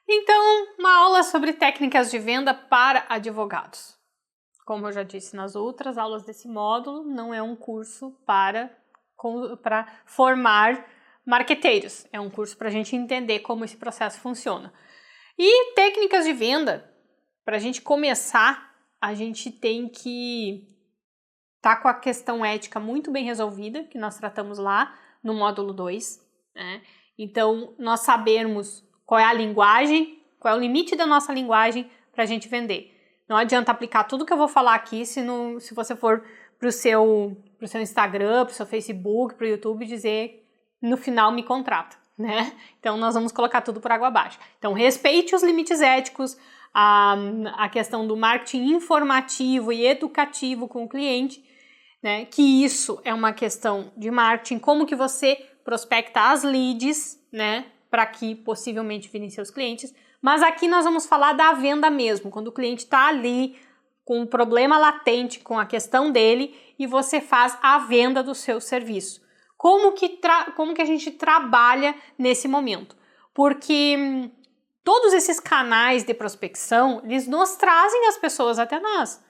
Então, uma aula sobre técnicas de venda para advogados. Como eu já disse nas outras aulas desse módulo, não é um curso para formar marqueteiros. É um curso para a gente entender como esse processo funciona. E técnicas de venda, para a gente começar, a gente tem que estar com a questão ética muito bem resolvida, que nós tratamos lá no módulo 2, né? Então, nós sabermos qual é a linguagem, qual é o limite da nossa linguagem para a gente vender. Não adianta aplicar tudo que eu vou falar aqui se você for para o seu Instagram, para o seu Facebook, para o YouTube dizer no final me contrata, né? Então nós vamos colocar tudo por água abaixo. Então respeite os limites éticos, a questão do marketing informativo e educativo com o cliente, né? Que isso é uma questão de marketing, como que você prospecta as leads, né? Para que possivelmente virem seus clientes. Mas aqui nós vamos falar da venda mesmo, quando o cliente está ali com um problema latente com a questão dele e você faz a venda do seu serviço. Como que a gente trabalha nesse momento? Porque todos esses canais de prospecção, eles nos trazem as pessoas até nós.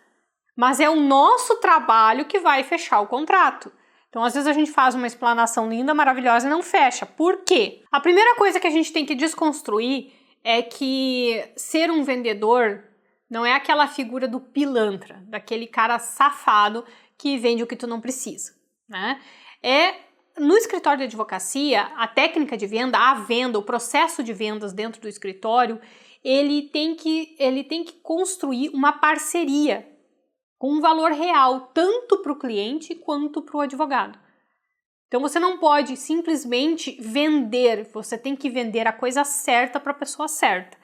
Mas é o nosso trabalho que vai fechar o contrato. Então, às vezes a gente faz uma explanação linda, maravilhosa e não fecha. Por quê? A primeira coisa que a gente tem que desconstruir é que ser um vendedor não é aquela figura do pilantra, daquele cara safado que vende o que tu não precisa, né? No escritório de advocacia, a técnica de venda, a venda, o processo de vendas dentro do escritório, ele tem que construir uma parceria com um valor real, tanto para o cliente quanto para o advogado. Então você não pode simplesmente vender, você tem que vender a coisa certa para a pessoa certa.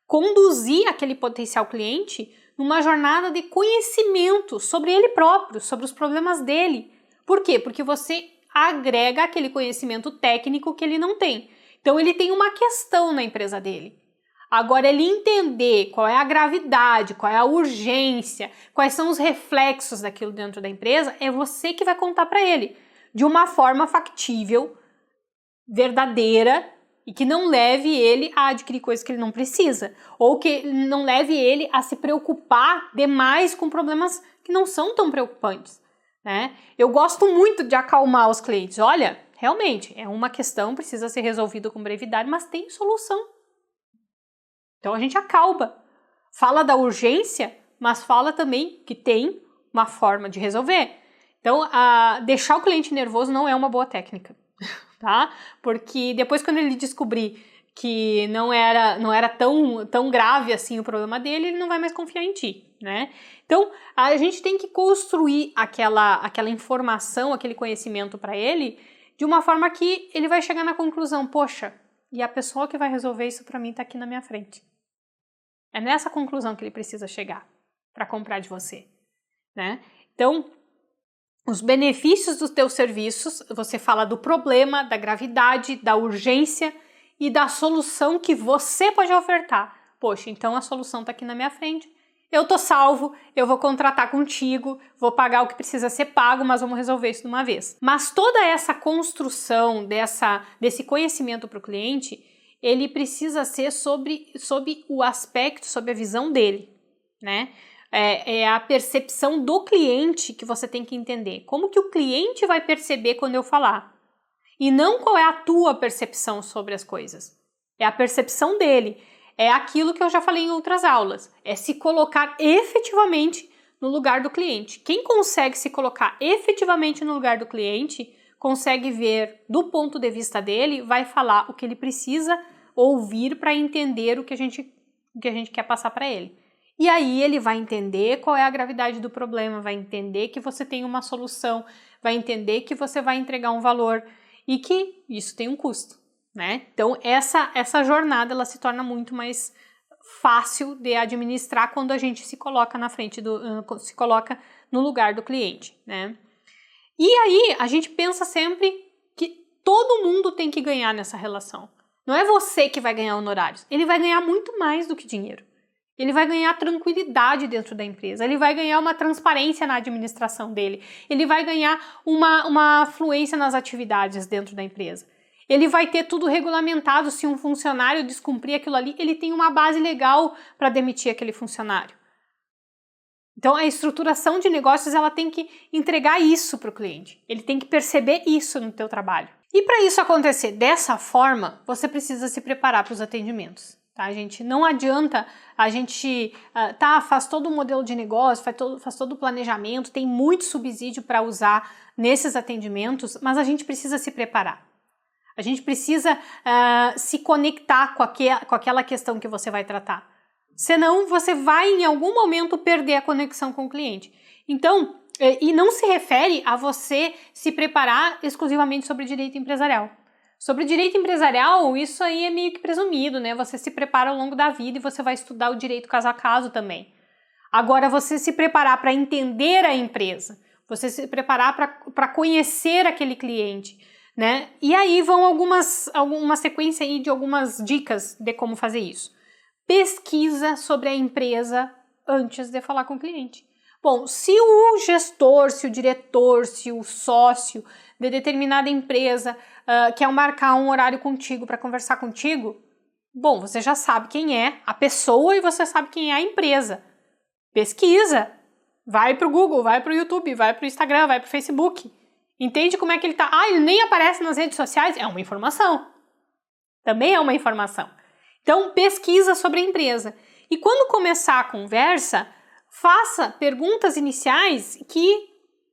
Conduzir aquele potencial cliente numa jornada de conhecimento sobre ele próprio, sobre os problemas dele. Por quê? Porque você agrega aquele conhecimento técnico que ele não tem. Então ele tem uma questão na empresa dele. Agora, ele entender qual é a gravidade, qual é a urgência, quais são os reflexos daquilo dentro da empresa, é você que vai contar para ele, de uma forma factível, verdadeira, e que não leve ele a adquirir coisas que ele não precisa, ou que não leve ele a se preocupar demais com problemas que não são tão preocupantes, né? Eu gosto muito de acalmar os clientes. Olha, realmente, é uma questão, precisa ser resolvida com brevidade, mas tem solução. Então a gente acalma, fala da urgência, mas fala também que tem uma forma de resolver. Então, deixar o cliente nervoso não é uma boa técnica, tá? Porque depois, quando ele descobrir que não era tão grave assim o problema dele, ele não vai mais confiar em ti, né? Então, a gente tem que construir aquela informação, aquele conhecimento para ele, de uma forma que ele vai chegar na conclusão, poxa, e a pessoa que vai resolver isso para mim está aqui na minha frente. É nessa conclusão que ele precisa chegar para comprar de você, né? Então, os benefícios dos teus serviços, você fala do problema, da gravidade, da urgência e da solução que você pode ofertar. Poxa, então a solução está aqui na minha frente. Eu tô salvo, eu vou contratar contigo, vou pagar o que precisa ser pago, mas vamos resolver isso de uma vez. Mas toda essa construção desse conhecimento para o cliente, ele precisa ser sobre o aspecto, sobre a visão dele, né? É a percepção do cliente que você tem que entender. Como que o cliente vai perceber quando eu falar? E não qual é a tua percepção sobre as coisas. É a percepção dele. É aquilo que eu já falei em outras aulas. É se colocar efetivamente no lugar do cliente. Quem consegue se colocar efetivamente no lugar do cliente, consegue ver do ponto de vista dele, vai falar o que ele precisa ouvir para entender o que a gente quer passar para ele. E aí ele vai entender qual é a gravidade do problema, vai entender que você tem uma solução, vai entender que você vai entregar um valor e que isso tem um custo, né? Então essa jornada ela se torna muito mais fácil de administrar quando a gente se coloca na frente se coloca no lugar do cliente, né? E aí a gente pensa sempre que todo mundo tem que ganhar nessa relação. Não é você que vai ganhar honorários, ele vai ganhar muito mais do que dinheiro. Ele vai ganhar tranquilidade dentro da empresa, ele vai ganhar uma transparência na administração dele, ele vai ganhar uma fluência nas atividades dentro da empresa. ele vai ter tudo regulamentado. Se um funcionário descumprir aquilo ali, ele tem uma base legal para demitir aquele funcionário. Então, a estruturação de negócios, ela tem que entregar isso para o cliente. Ele tem que perceber isso no teu trabalho. E para isso acontecer dessa forma, você precisa se preparar para os atendimentos. Tá, gente? Não adianta a gente faz todo o modelo de negócio, faz todo o planejamento, tem muito subsídio para usar nesses atendimentos, mas a gente precisa se preparar. A gente precisa se conectar com aquela questão que você vai tratar. Senão, você vai em algum momento perder a conexão com o cliente. Então, e não se refere a você se preparar exclusivamente sobre direito empresarial. Sobre direito empresarial, isso aí é meio que presumido, né? Você se prepara ao longo da vida e você vai estudar o direito caso a caso também. Agora, você se preparar para entender a empresa, você se preparar para conhecer aquele cliente, né? E aí vão alguma sequência aí de algumas dicas de como fazer isso. Pesquisa sobre a empresa antes de falar com o cliente. Bom, se o gestor, se o diretor, se o sócio de determinada empresa quer marcar um horário contigo para conversar contigo, bom, você já sabe quem é a pessoa e você sabe quem é a empresa. Pesquisa, vai para o Google, vai para o YouTube, vai para o Instagram, vai para o Facebook. Entende como é que ele está? Ele nem aparece nas redes sociais, é uma informação. Também é uma informação. Então, pesquisa sobre a empresa. E quando começar a conversa, faça perguntas iniciais que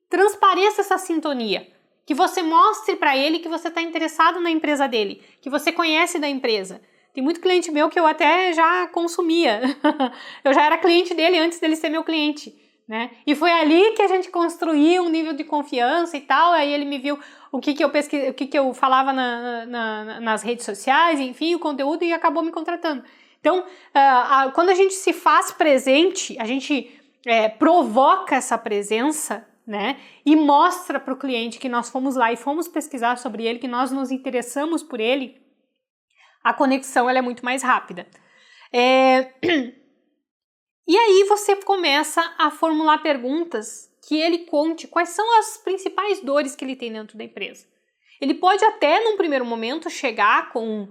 transpareça essa sintonia, que você mostre para ele que você está interessado na empresa dele, que você conhece da empresa. Tem muito cliente meu que eu até já consumia, eu já era cliente dele antes dele ser meu cliente, né? E foi ali que a gente construiu um nível de confiança e tal, aí ele me viu o que eu falava nas redes sociais, enfim, o conteúdo, e acabou me contratando. Então, quando a gente se faz presente, a gente provoca essa presença, né? E mostra para o cliente que nós fomos lá e fomos pesquisar sobre ele, que nós nos interessamos por ele, a conexão ela é muito mais rápida. E aí você começa a formular perguntas que ele conte quais são as principais dores que ele tem dentro da empresa. Ele pode até, num primeiro momento, chegar com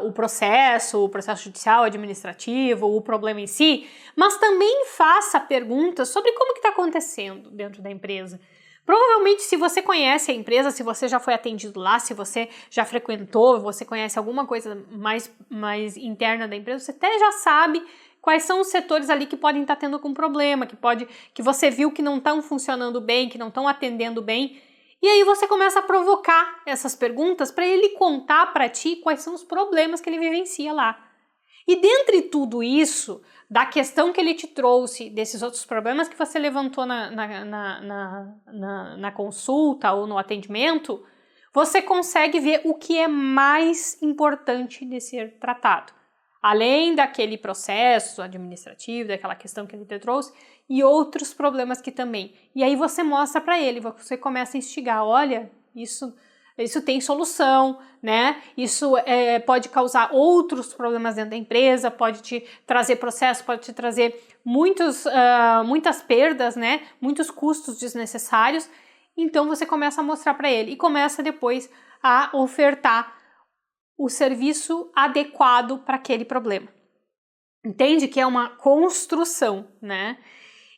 o processo judicial, administrativo, o problema em si, mas também faça perguntas sobre como que está acontecendo dentro da empresa. Provavelmente, se você conhece a empresa, se você já foi atendido lá, se você já frequentou, você conhece alguma coisa mais interna da empresa, você até já sabe quais são os setores ali que podem estar tendo algum problema, que você viu que não estão funcionando bem, que não estão atendendo bem. E aí você começa a provocar essas perguntas para ele contar para ti quais são os problemas que ele vivencia lá. E dentre tudo isso, da questão que ele te trouxe, desses outros problemas que você levantou na consulta ou no atendimento, você consegue ver o que é mais importante de ser tratado. Além daquele processo administrativo, daquela questão que ele te trouxe, e outros problemas que também. E aí você mostra para ele, você começa a instigar, olha, isso tem solução, né? Isso pode causar outros problemas dentro da empresa, pode te trazer processo, pode te trazer muitas perdas, né? Muitos custos desnecessários. Então você começa a mostrar para ele e começa depois a ofertar o serviço adequado para aquele problema. Entende que é uma construção, né?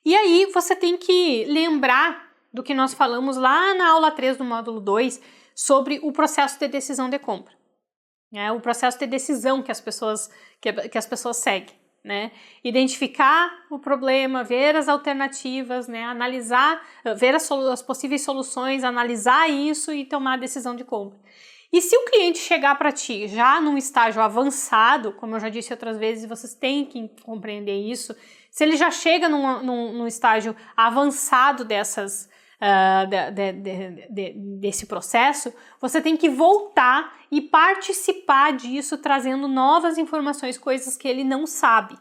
E aí você tem que lembrar do que nós falamos lá na aula 3 do módulo 2 sobre o processo de decisão de compra, né? O processo de decisão que as pessoas seguem, né? Identificar o problema, ver as alternativas, né? Analisar, ver as possíveis soluções, analisar isso e tomar a decisão de compra. E se o cliente chegar para ti já num estágio avançado, como eu já disse outras vezes, vocês têm que compreender isso, se ele já chega num estágio avançado desse processo, você tem que voltar e participar disso, trazendo novas informações, coisas que ele não sabe.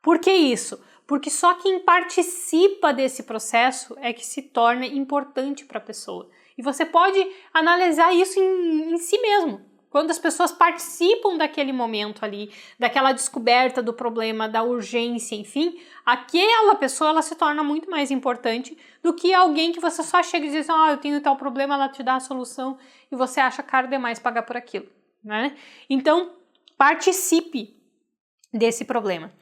Por que isso? Porque só quem participa desse processo é que se torna importante para a pessoa. E você pode analisar isso em si mesmo. Quando as pessoas participam daquele momento ali, daquela descoberta do problema, da urgência, enfim, aquela pessoa ela se torna muito mais importante do que alguém que você só chega e diz, eu tenho tal problema, ela te dá a solução e você acha caro demais pagar por aquilo, né? Então, participe desse problema.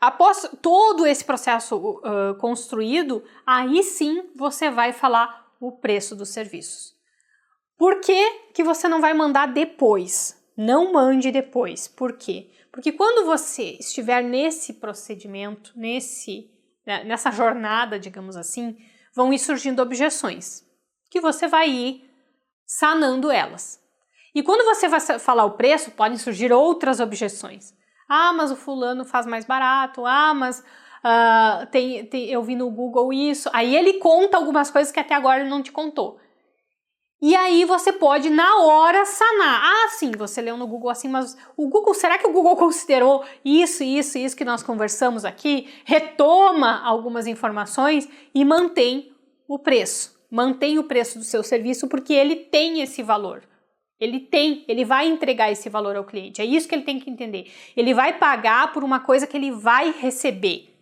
Após todo esse processo construído, aí sim você vai falar o preço dos serviços. Por que que você não vai mandar depois? Não mande depois. Por quê? Porque quando você estiver nesse procedimento, nessa jornada, digamos assim, vão ir surgindo objeções, que você vai ir sanando elas. E quando você vai falar o preço, podem surgir outras objeções. Mas o fulano faz mais barato. Mas eu vi no Google isso. Aí ele conta algumas coisas que até agora ele não te contou. E aí você pode, na hora, sanar. Sim, você leu no Google assim, mas será que o Google considerou isso que nós conversamos aqui? Retoma algumas informações e mantém o preço. Mantém o preço do seu serviço porque ele tem esse valor. Ele vai entregar esse valor ao cliente. É isso que ele tem que entender. Ele vai pagar por uma coisa que ele vai receber.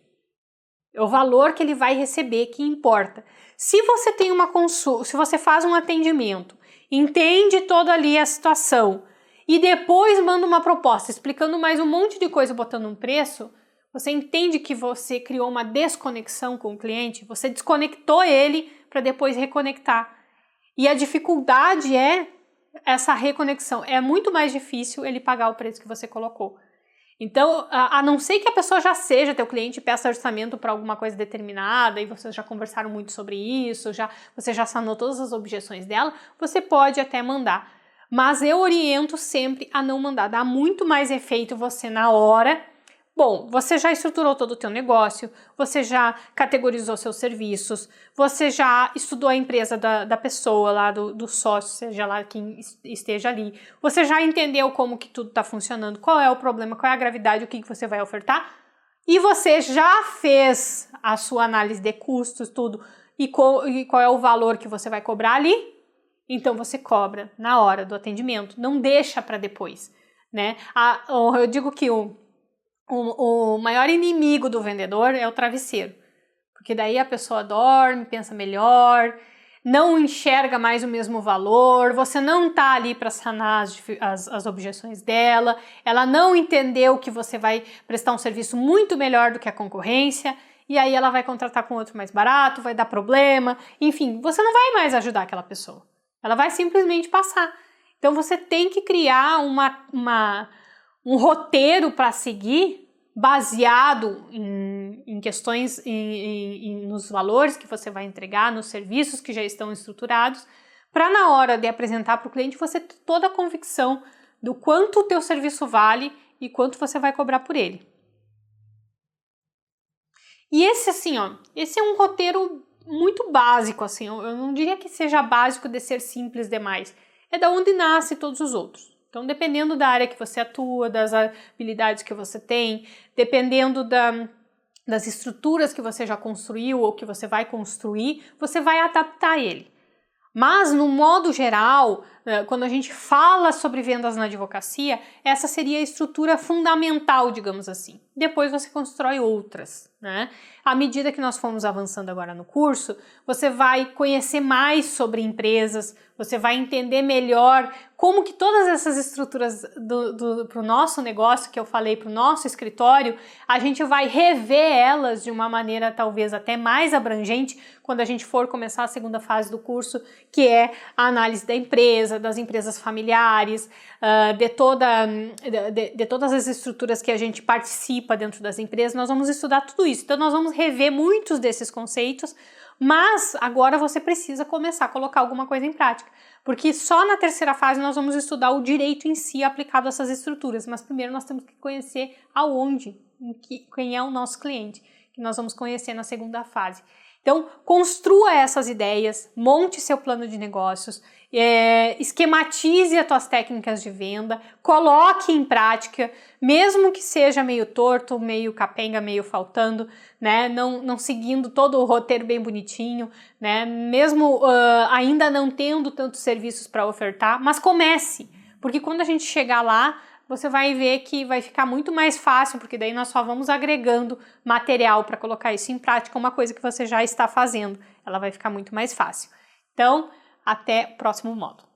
É o valor que ele vai receber que importa. Se você tem uma consulta, se você faz um atendimento, entende toda ali a situação e depois manda uma proposta explicando mais um monte de coisa botando um preço, você entende que você criou uma desconexão com o cliente, você desconectou ele para depois reconectar. E a dificuldade é essa reconexão. É muito mais difícil ele pagar o preço que você colocou. Então, a não ser que a pessoa já seja teu cliente e peça orçamento para alguma coisa determinada e vocês já conversaram muito sobre isso, você já sanou todas as objeções dela, você pode até mandar. Mas eu oriento sempre a não mandar. Dá muito mais efeito você na hora. Bom, você já estruturou todo o teu negócio, você já categorizou seus serviços, você já estudou a empresa da pessoa lá, do sócio, seja lá quem esteja ali, você já entendeu como que tudo está funcionando, qual é o problema, qual é a gravidade, o que você vai ofertar, e você já fez a sua análise de custos, tudo, e qual é o valor que você vai cobrar ali, então você cobra na hora do atendimento, não deixa para depois, né? Eu digo que o maior inimigo do vendedor é o travesseiro, porque daí a pessoa dorme, pensa melhor, não enxerga mais o mesmo valor, você não está ali para sanar as objeções dela, ela não entendeu que você vai prestar um serviço muito melhor do que a concorrência, e aí ela vai contratar com outro mais barato, vai dar problema, enfim, você não vai mais ajudar aquela pessoa, ela vai simplesmente passar. Então você tem que criar um roteiro para seguir baseado em questões, nos valores que você vai entregar, nos serviços que já estão estruturados, para na hora de apresentar para o cliente você ter toda a convicção do quanto o teu serviço vale e quanto você vai cobrar por ele. E esse é um roteiro muito básico, assim, eu não diria que seja básico de ser simples demais, é da onde nasce todos os outros. Então, dependendo da área que você atua, das habilidades que você tem, dependendo das estruturas que você já construiu ou que você vai construir, você vai adaptar ele. Mas, no modo geral, quando a gente fala sobre vendas na advocacia, essa seria a estrutura fundamental, digamos assim. Depois você constrói outras, né? À medida que nós formos avançando agora no curso, você vai conhecer mais sobre empresas, você vai entender melhor como que todas essas estruturas para o nosso negócio, que eu falei, para o nosso escritório, a gente vai rever elas de uma maneira talvez até mais abrangente quando a gente for começar a segunda fase do curso, que é a análise da empresa, das empresas familiares, de todas as estruturas que a gente participa dentro das empresas. Nós vamos estudar tudo isso, então nós vamos rever muitos desses conceitos, mas agora você precisa começar a colocar alguma coisa em prática, porque só na terceira fase nós vamos estudar o direito em si aplicado a essas estruturas, mas primeiro nós temos que conhecer quem é o nosso cliente, que nós vamos conhecer na segunda fase. Então, construa essas ideias, monte seu plano de negócios, esquematize as tuas técnicas de venda, coloque em prática, mesmo que seja meio torto, meio capenga, meio faltando, né? Não seguindo todo o roteiro bem bonitinho, né? Mesmo ainda não tendo tantos serviços para ofertar, mas comece. Porque quando a gente chegar lá, você vai ver que vai ficar muito mais fácil, porque daí nós só vamos agregando material para colocar isso em prática, uma coisa que você já está fazendo. Ela vai ficar muito mais fácil. Então, até o próximo módulo.